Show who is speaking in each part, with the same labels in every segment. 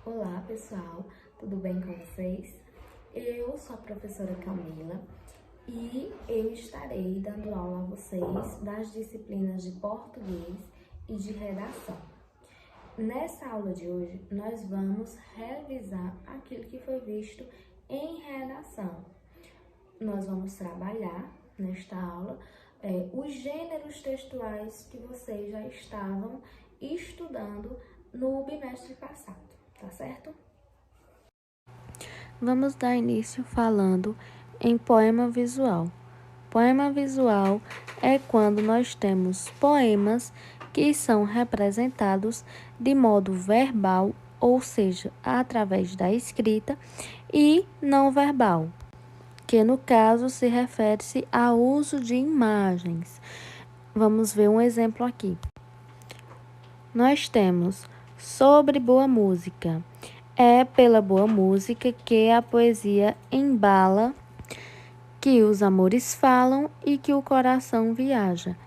Speaker 1: Olá pessoal, tudo bem com vocês? Eu sou a professora Camila e eu estarei dando aula a vocês das disciplinas de português e de redação. Nessa aula de hoje, nós vamos revisar aquilo que foi visto em redação. Nós vamos trabalhar nesta aula os gêneros textuais que vocês já estavam estudando no bimestre passado. Tá certo?
Speaker 2: Vamos dar início falando em poema visual. Poema visual é quando nós temos poemas que são representados de modo verbal, ou seja, através da escrita, e não verbal, que no caso se refere-se ao uso de imagens. Vamos ver um exemplo aqui. Nós temos Sobre boa música. É pela boa música que a poesia embala, que os amores falam e que o coração viaja.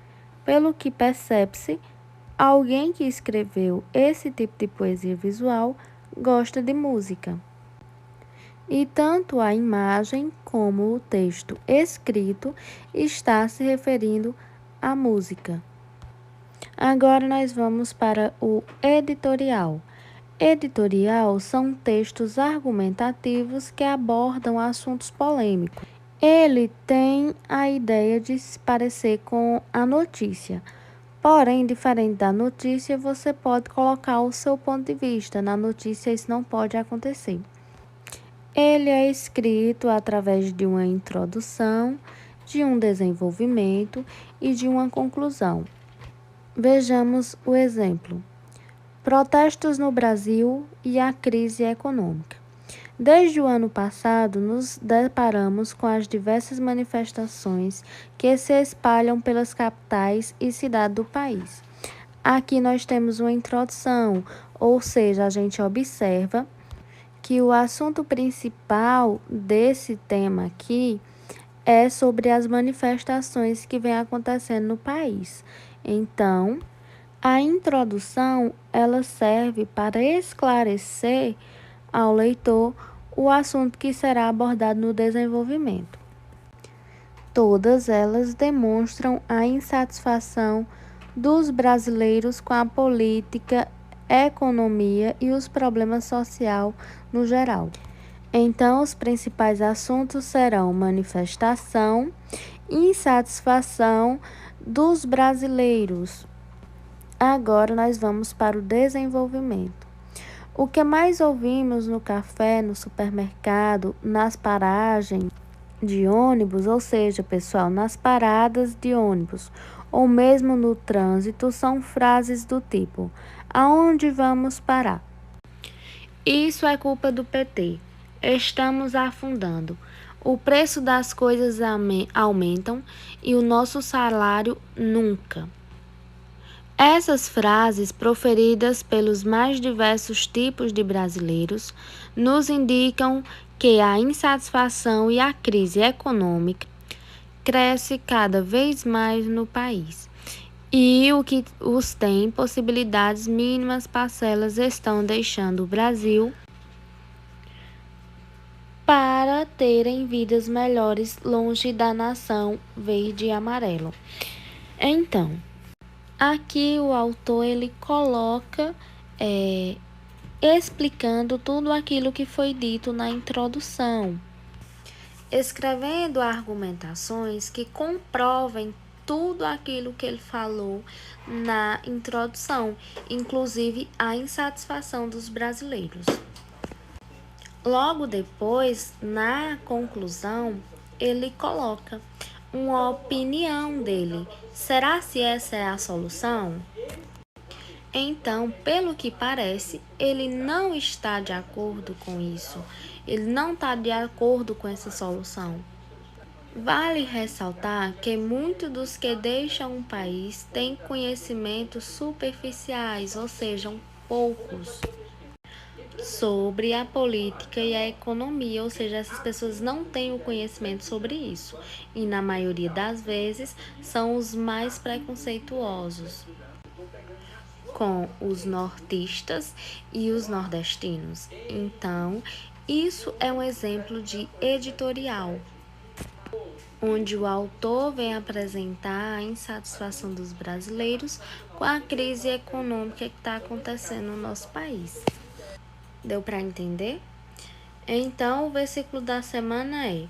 Speaker 2: Pelo que percebe-se, alguém que escreveu esse tipo de poesia visual gosta de música. E tanto a imagem como o texto escrito está se referindo à música. Agora nós vamos para o editorial. Editorial são textos argumentativos que abordam assuntos polêmicos. Ele tem a ideia de se parecer com a notícia. Porém, diferente da notícia, você pode colocar o seu ponto de vista. Na notícia, isso não pode acontecer. Ele é escrito através de uma introdução, de um desenvolvimento e de uma conclusão. Vejamos o exemplo. Protestos no Brasil e a crise econômica. Desde o ano passado, nos deparamos com as diversas manifestações que se espalham pelas capitais e cidades do país. Aqui nós temos uma introdução, ou seja, a gente observa que o assunto principal desse tema aqui é sobre as manifestações que vêm acontecendo no país. Então, a introdução, ela serve para esclarecer ao leitor o assunto que será abordado no desenvolvimento. Todas elas demonstram a insatisfação dos brasileiros com a política, economia e os problemas sociais no geral. Então, os principais assuntos serão manifestação, insatisfação dos brasileiros. Agora nós vamos para o desenvolvimento. O que mais ouvimos no café, no supermercado, nas paragens de ônibus, ou seja, pessoal, nas paradas de ônibus, ou mesmo no trânsito, são frases do tipo: aonde vamos parar? Isso é culpa do PT. Estamos afundando. O preço das coisas aumentam e o nosso salário nunca. Essas frases, proferidas pelos mais diversos tipos de brasileiros, nos indicam que a insatisfação e a crise econômica cresce cada vez mais no país. E o que os tem possibilidades mínimas parcelas estão deixando o Brasil para terem vidas melhores longe da nação verde e amarelo. Então, aqui o autor ele coloca explicando tudo aquilo que foi dito na introdução, escrevendo argumentações que comprovem tudo aquilo que ele falou na introdução, inclusive a insatisfação dos brasileiros. Logo depois, na conclusão, ele coloca uma opinião dele. Será se essa é a solução? Então, pelo que parece, ele não está de acordo com isso. Ele não está de acordo com essa solução. Vale ressaltar que muitos dos que deixam um país têm conhecimentos superficiais, ou seja, poucos, sobre a política e a economia, ou seja, essas pessoas não têm o conhecimento sobre isso e na maioria das vezes são os mais preconceituosos. com os nortistas e os nordestinos. Então, isso é um exemplo de editorial, onde o autor vem apresentar a insatisfação dos brasileiros com a crise econômica que está acontecendo no nosso país. Deu para entender? Então, o versículo da semana é: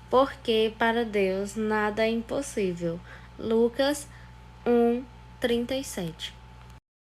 Speaker 2: porque para Deus nada é impossível. Lucas 1:37.